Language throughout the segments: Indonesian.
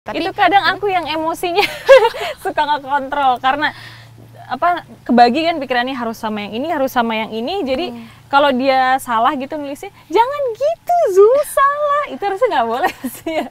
Tapi itu kadang aku yang emosinya suka nggak kontrol karena kebagi kan pikirannya harus sama yang ini, harus sama yang ini. Jadi kalau dia salah gitu nulisnya, jangan gitu Zul, salah. Itu harusnya nggak boleh sih ya.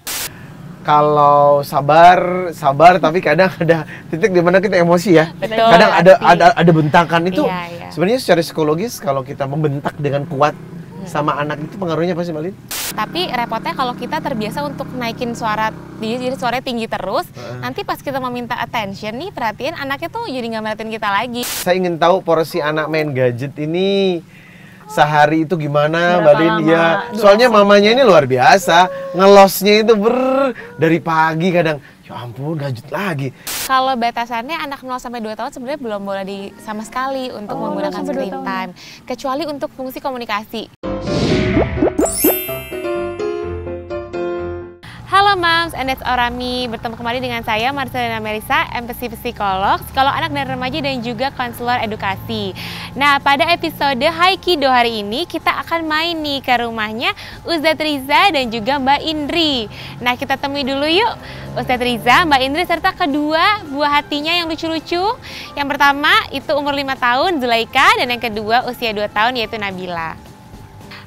Kalau sabar tapi kadang ada titik di mana kita emosi ya. Betul, kadang ada bentakan itu. Iya. Sebenarnya secara psikologis kalau kita membentak dengan kuat sama anak itu pengaruhnya apa sih, Mbak Lin? Tapi repotnya kalau kita terbiasa untuk naikin suara, jadi suaranya tinggi terus, nanti pas kita meminta attention nih, perhatian anaknya tuh jadi nggak merhatiin kita lagi. Saya ingin tahu porsi anak main gadget ini sehari itu gimana, Mbak Lin? Ya, soalnya mamanya ini luar biasa, ngelosnya itu dari pagi kadang. Ya ampun, gadget lagi. Kalau batasannya anak 0 sampai 2 tahun sebenarnya belum boleh sama sekali untuk menggunakan screen time, kecuali untuk fungsi komunikasi. Halo Moms and Dads Orami, bertemu kembali dengan saya Marcelina Melisa, MPC Psikolog, psikolog anak dan remaja dan juga konselor edukasi. Nah, pada episode Hai Kido hari ini kita akan main nih ke rumahnya Ustadz Riza dan juga Mbak Indri. Nah, kita temui dulu yuk Ustadz Riza, Mbak Indri serta kedua buah hatinya yang lucu-lucu. Yang pertama itu umur 5 tahun Zulaika dan yang kedua usia 2 tahun yaitu Nabila.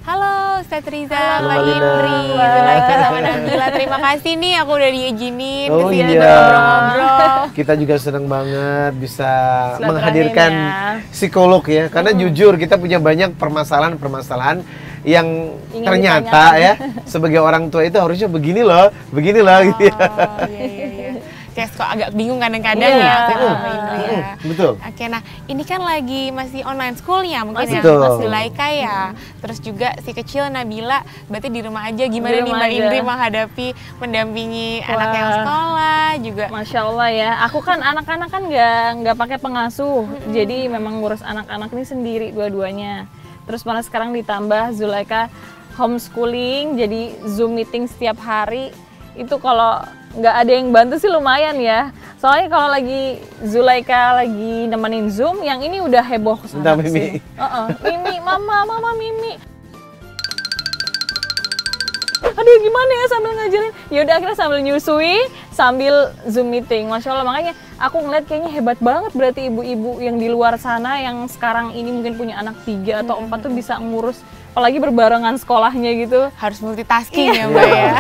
Halo Ustadz Riza, Mbak Indri, Zulaika sama Nabila. Terima kasih nih aku udah diizinin kesini ngobrol-ngobrol. Kita juga senang banget bisa menghadirkan psikolog ya. Karena jujur kita punya banyak permasalahan-permasalahan yang ternyata ya sebagai orang tua itu harusnya begini loh gitu ya. Iya. Kayak kok agak bingung kadang-kadang ya, Betul. Oke, nah ini kan lagi masih online school ya, mungkin ya Mas Zulaika ya. Terus juga si kecil Nabila, berarti di rumah aja. Gimana nih Mbak Indri menghadapi mendampingi anak yang sekolah juga? Masya Allah ya, aku kan anak-anak kan nggak pakai pengasuh, jadi memang ngurus anak-anak ini sendiri dua-duanya. Terus malah sekarang ditambah Zulaika homeschooling, jadi Zoom meeting setiap hari. Itu kalau nggak ada yang bantu sih lumayan ya. Soalnya kalau lagi Zulaika lagi nemenin Zoom, yang ini udah heboh kesana sih. Mimi, mama Mimi. Aduh gimana ya sambil ngajarin. Ya udah akhirnya sambil nyusui, sambil Zoom meeting. Masya Allah, makanya aku ngeliat kayaknya hebat banget berarti ibu-ibu yang di luar sana yang sekarang ini mungkin punya anak 3 atau 4 tuh bisa ngurus, apalagi berbarengan sekolahnya gitu. Harus multitasking ya Mbak ya.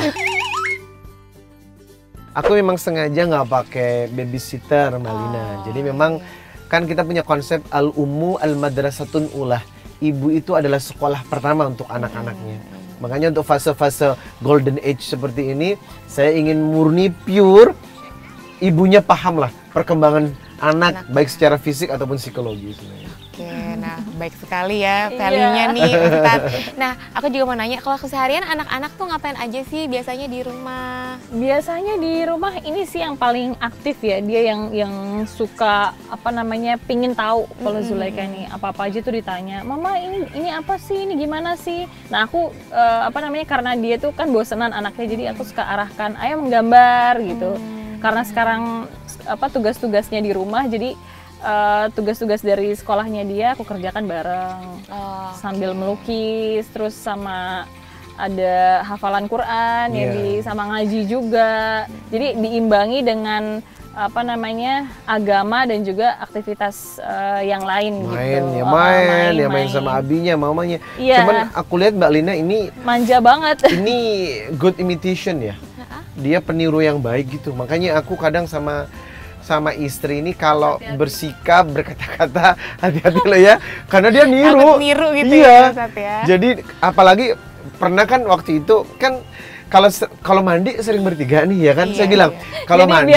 Aku memang sengaja nggak pakai babysitter, Mbak Lina. Jadi memang kan kita punya konsep al-ummu al-madrasatun ulah. Ibu itu adalah sekolah pertama untuk anak-anaknya. Makanya untuk fase-fase golden age seperti ini, saya ingin murni pure ibunya paham lah perkembangan anak baik secara fisik ataupun psikologi. Oke, nah baik sekali ya value-nya nih Ustadz. Nah, aku juga mau nanya, kalau keseharian anak-anak tuh ngapain aja sih biasanya di rumah? Biasanya di rumah ini sih yang paling aktif ya, dia yang suka pingin tahu kalau Zulaika nih apa-apa aja tuh ditanya, Mama ini apa sih, ini gimana sih? Nah aku karena dia tuh kan bosenan anaknya, jadi aku suka arahkan, ayo menggambar gitu. Karena sekarang tugas-tugasnya di rumah, jadi tugas-tugas dari sekolahnya dia aku kerjakan bareng sambil melukis, terus sama ada hafalan Quran sama ngaji juga. Jadi diimbangi dengan agama dan juga aktivitas yang lain main sama abinya, mamanya. Cuman aku lihat Mbak Lina ini manja banget. Ini good imitation ya. Dia peniru yang baik gitu. Makanya aku kadang sama istri ini kalau bersikap, berkata-kata hati-hati loh ya, karena dia niru gitu ya. Jadi apalagi pernah kan waktu itu kan kalau mandi sering bertiga nih ya kan, saya bilang kalau mandi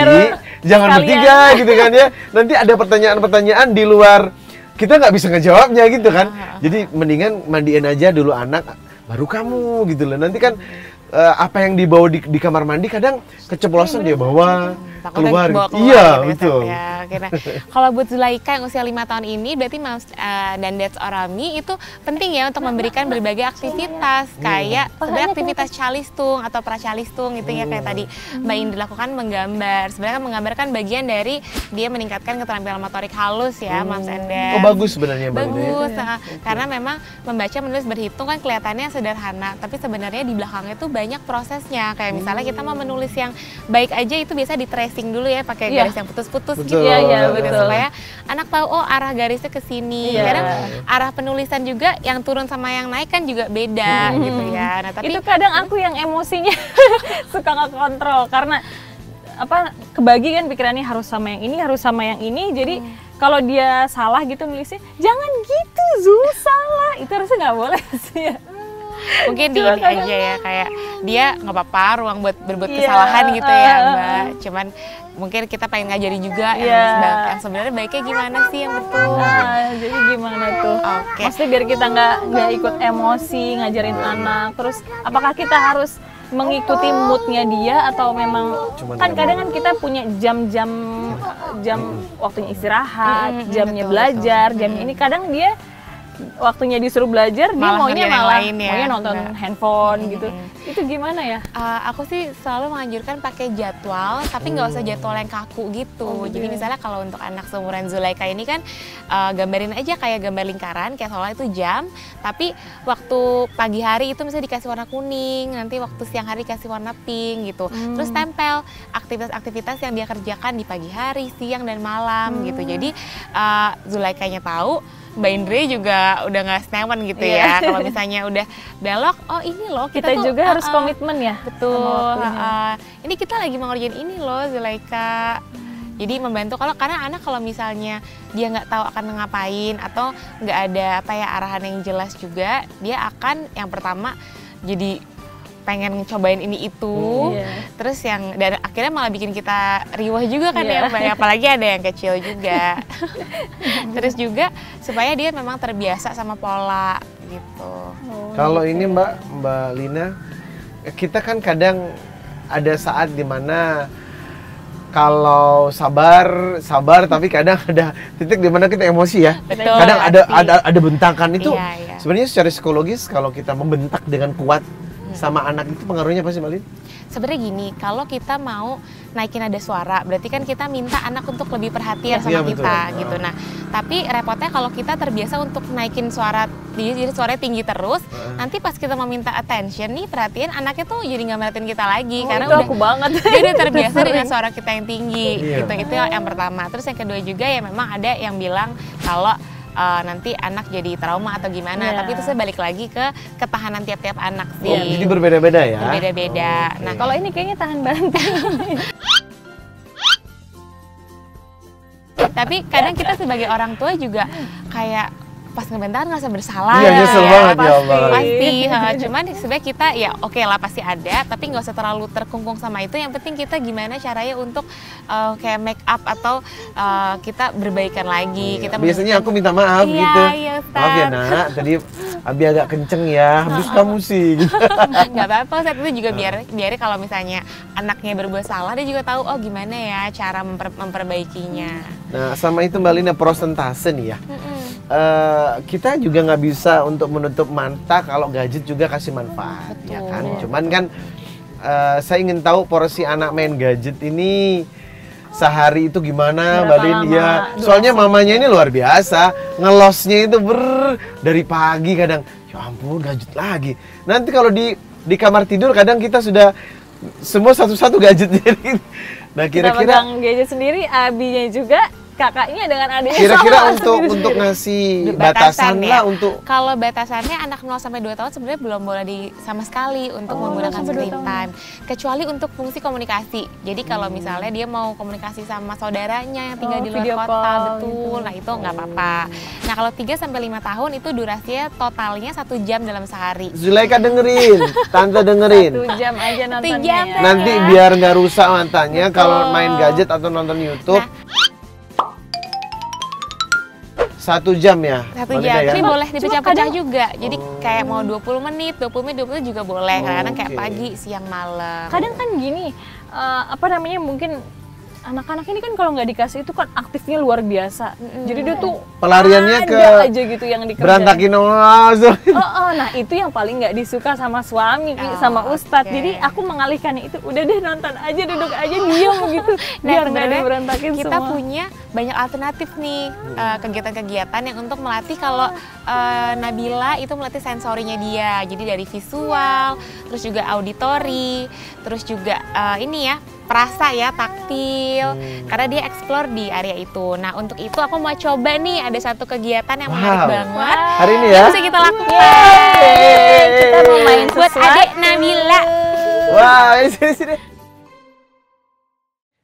jangan bertiga gitu kan ya, nanti ada pertanyaan-pertanyaan di luar kita nggak bisa ngejawabnya gitu kan. Jadi mendingan mandiin aja dulu anak baru kamu gitu loh. Nanti kan apa yang dibawa di kamar mandi kadang keceplosan dia bawa. takutnya keluar. bawa keluar Iya, gitu betul. ya. Nah, kalau buat Zulaika yang usia 5 tahun ini, berarti Moms dan Dads Orami itu penting ya untuk memberikan berbagai aktivitas kayak sebenarnya aktivitas calistung atau pracalistung gitu ya, kayak tadi Mbak Indri lakukan menggambar. Sebenarnya menggambarkan bagian dari dia meningkatkan keterampilan motorik halus ya, Moms and Dads. Oh bagus sebenarnya Mbak Lina. Bagus, karena memang membaca, menulis, berhitung kan kelihatannya sederhana, tapi sebenarnya di belakangnya tuh banyak prosesnya. Kayak misalnya kita mau menulis yang baik aja itu biasa di tracing dulu ya, pakai garis yang putus-putus gitu. Iya, Gitu, betul. supaya anak tahu oh arah garisnya ke sini. Iya. Kadang arah penulisan juga yang turun sama yang naik kan juga beda gitu ya. Nah, tapi itu kadang aku yang emosinya suka nggak kontrol karena apa kebagi kan pikirannya harus sama yang ini, harus sama yang ini. Jadi kalau dia salah gitu nulisnya, jangan gitu Zul, salah. Itu harusnya nggak boleh sih ya. mungkin di Cuma ini kadang- aja ya, kayak dia nggak apa-apa ruang buat berbuat Iya, kesalahan gitu ya Mbak. Cuman mungkin kita pengen ngajarin juga Iya. yang sebenarnya baiknya gimana sih yang betul. Nah, jadi gimana tuh? Oke. Maksudnya biar kita nggak ikut emosi ngajarin anak. Terus apakah kita harus mengikuti moodnya dia atau memang Cuman kan dia kadang kan kita punya jam waktunya istirahat, jamnya betul, belajar, jam ini kadang dia waktunya disuruh belajar dia Malah maunya ngerjain yang malah lain ya. maunya nonton Enggak. handphone gitu. Itu gimana ya? Aku sih selalu menganjurkan pakai jadwal, tapi nggak usah jadwal yang kaku gitu. Jadi misalnya kalau untuk anak seumuran Zulaika ini kan gambarin aja kayak gambar lingkaran, kayak soalnya itu jam, tapi waktu pagi hari itu misalnya dikasih warna kuning, nanti waktu siang hari dikasih warna pink gitu. Terus tempel aktivitas-aktivitas yang dia kerjakan di pagi hari, siang dan malam gitu. Jadi Zulaikanya tahu, Mbak Indri juga udah nggak senewan gitu ya. Kalau misalnya udah belok, oh ini loh Kita tuh, juga harus komitmen ya. betul. sama waktunya. Ini kita lagi mau ngerjain ini loh Zulaika. Jadi membantu karena anak kalau misalnya dia nggak tahu akan ngapain atau nggak ada apa ya arahan yang jelas juga, dia akan yang pertama jadi pengen cobain ini itu, terus dan akhirnya malah bikin kita riwah juga kan ya Mbak, apalagi ada yang kecil juga. Terus juga supaya dia memang terbiasa sama pola gitu. Kalau ini Mbak Lina, kita kan kadang ada saat dimana kalau sabar tapi kadang ada titik dimana kita emosi ya. Betul, Kadang pasti. ada bentakan itu. Iya. Sebenarnya secara psikologis kalau kita membentak dengan kuat sama anak itu pengaruhnya apa sih Mbak Lina? Sebenarnya gini, kalau kita mau naikin nada suara, berarti kan kita minta anak untuk lebih perhatian Iya, sama betul. kita gitu. Nah, tapi repotnya kalau kita terbiasa untuk naikin suara, jadi suaranya tinggi terus, nanti pas kita mau minta attention nih, perhatian, anaknya tuh jadi nggak merhatiin kita lagi karena itu udah aku banget. dia udah terbiasa dengan suara kita yang tinggi. Iya. Itu yang pertama. Terus yang kedua juga ya memang ada yang bilang kalau nanti anak jadi trauma atau gimana, Iya. tapi itu saya balik lagi ke ketahanan tiap-tiap anak sih. Oh, jadi berbeda-beda ya? Berbeda-beda. Oke. Nah, Kalau ini kayaknya tahan banting. tapi kadang kita sebagai orang tua juga kayak pas ngebentar ngerasa bersalah. Iya, nyesel banget ya Allah. Pasti. Cuman sebenarnya kita ya oke lah pasti ada, tapi nggak usah terlalu terkungkung sama itu. Yang penting kita gimana caranya untuk kayak make up atau kita berbaikan lagi. Kita Biasanya aku minta maaf Iya, gitu. iya, Ustaz. Maaf ya nak, tadi Abi agak kenceng ya, habis kamu sih. Gitu. nggak apa-apa, saat itu juga biar kalau misalnya anaknya berbuat salah, dia juga tahu oh gimana ya cara memperbaikinya. Nah sama itu Mbak Lina, prosentase nih ya. Kita juga nggak bisa untuk menutup mata kalau gadget juga kasih manfaat, ya kan? Cuman kan saya ingin tahu porsi anak main gadget ini sehari itu gimana, Berapa Mbak Lin? lama Ya, soalnya mamanya ini luar biasa, ngelosnya itu dari pagi kadang, ya ampun gadget lagi. Nanti kalau di kamar tidur kadang kita sudah semua satu-satu gadget jadi. Nah Kita kira-kira pegang gadget sendiri, abinya juga, kakaknya dengan adiknya kira-kira sama untuk sendiri-sendiri. ngasih Batasan batasan ya? lah untuk Kalau batasannya anak 0 sampai 2 tahun sebenarnya belum boleh sama sekali untuk menggunakan 0 sampai 2 screen tahun. time. Kecuali untuk fungsi komunikasi. Jadi kalau misalnya dia mau komunikasi sama saudaranya yang tinggal di luar video kota, call betul. gitu. Nah, itu nggak apa-apa. Nah, kalau 3 sampai 5 tahun itu durasinya totalnya 1 jam dalam sehari. Zulaika dengerin, tante dengerin. 1 jam aja nontonnya jam, ya. Nanti ya. biar nggak rusak matanya kalau main gadget atau nonton YouTube. 1 jam ya? 1 Mbak jam, Lina tapi ya? boleh dipecah-pecah kadang- juga. Jadi kayak mau 20 menit juga boleh. Kadang-kadang kayak Oke. pagi, siang, malam. Kadang kan gini, apa namanya mungkin anak-anak ini kan kalau nggak dikasih itu kan aktifnya luar biasa. Jadi dia tuh pelariannya ke ada aja gitu yang dikerjain. berantakin Nah itu yang paling nggak disuka sama suami, sama Ustadz. Jadi aku mengalihkannya itu, udah deh nonton aja, duduk aja diam gitu, biar nggak diberantakin kita semua. punya banyak alternatif nih kegiatan-kegiatan yang untuk melatih kalau Nabila itu melatih sensorinya dia. Jadi dari visual, terus juga auditori, terus juga ini ya perasa ya, taktil, karena dia explore di area itu. Nah untuk itu aku mau coba nih, ada satu kegiatan yang menarik banget. Hari ini ya? Yang bisa kita lakukan. Kita mau main buat sesuatu. adik Nabila. Wah, sini.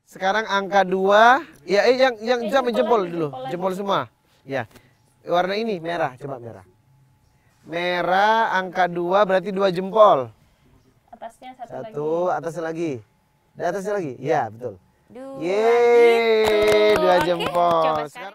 Sekarang angka 2. Ya, yang jangan jempol dulu. Jempol semua. Ya. Warna ini merah, coba merah. Merah angka 2 berarti 2 jempol. Atasnya satu lagi. Satu, atasnya lagi. Di atasnya lagi. Ya, betul. Dua, Yeay, gitu. 2 Oke, jempol. coba sekarang.